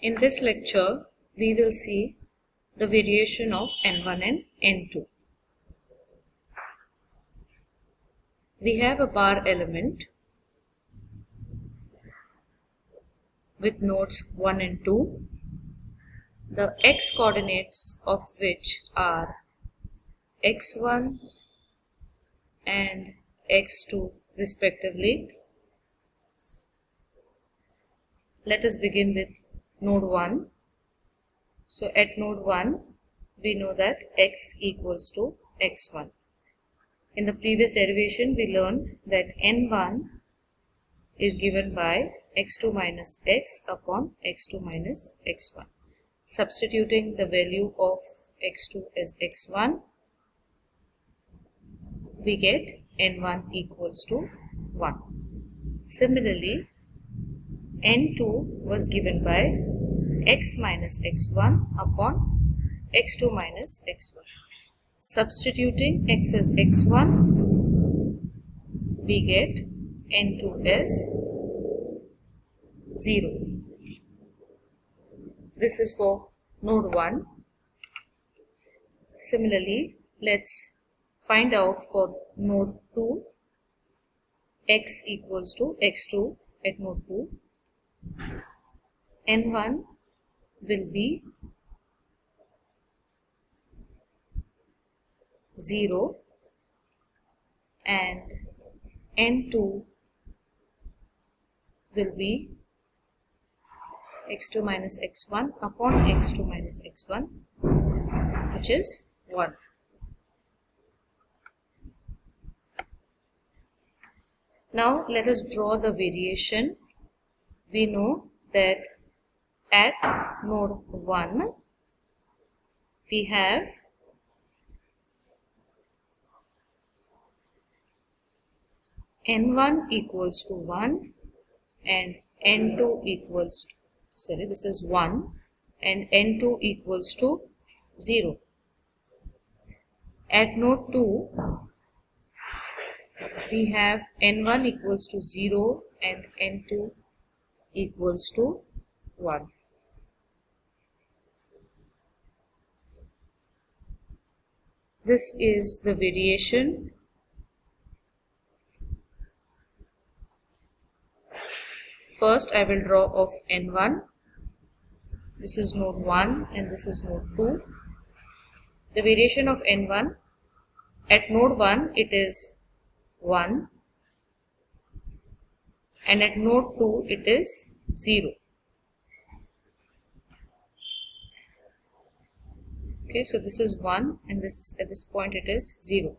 In this lecture, we will see the variation of n1 and n2. We have a bar element with nodes 1 and 2, the x coordinates of which are x1 and x2 respectively. Let us begin with node 1. So at node 1, we know that x equals to x1. In the previous derivation, we learned that n1 is given by x2 minus x upon x2 minus x1. Substituting the value of x2 as x1, we get n1 equals to 1. Similarly, n2 was given by x minus x1 upon x2 minus x1. Substituting x as x1, we get n2 as 0. This is for node 1. Similarly, let's find out for node 2, x equals to x2 at node 2. n1 will be 0 and n2 will be x2 minus x1 upon x2 minus x1, which is 1. Now let us draw the variation. We know that at node 1 we have n1 equals to 1 and n2 equals to, this is 1 and n2 equals to 0. At node 2 we have n1 equals to 0 and n2 equals to 1. This is the variation. First, I will draw of n1. This is node 1 and this is node 2. The variation of n1, at node 1 it is 1 and at node 2 it is 0. Okay, so this is 1 and this at this point it is 0.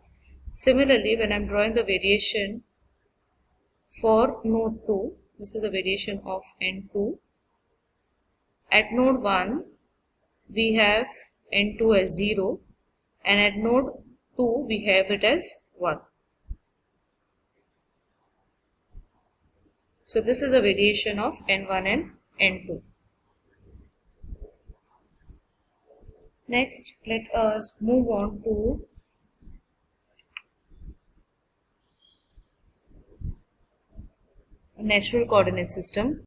Similarly, when I am drawing the variation for node 2, this is a variation of n2. At node 1 we have n2 as 0 and at node 2 we have it as 1. So this is a variation of n1 and n2. Next, let us move on to a natural coordinate system.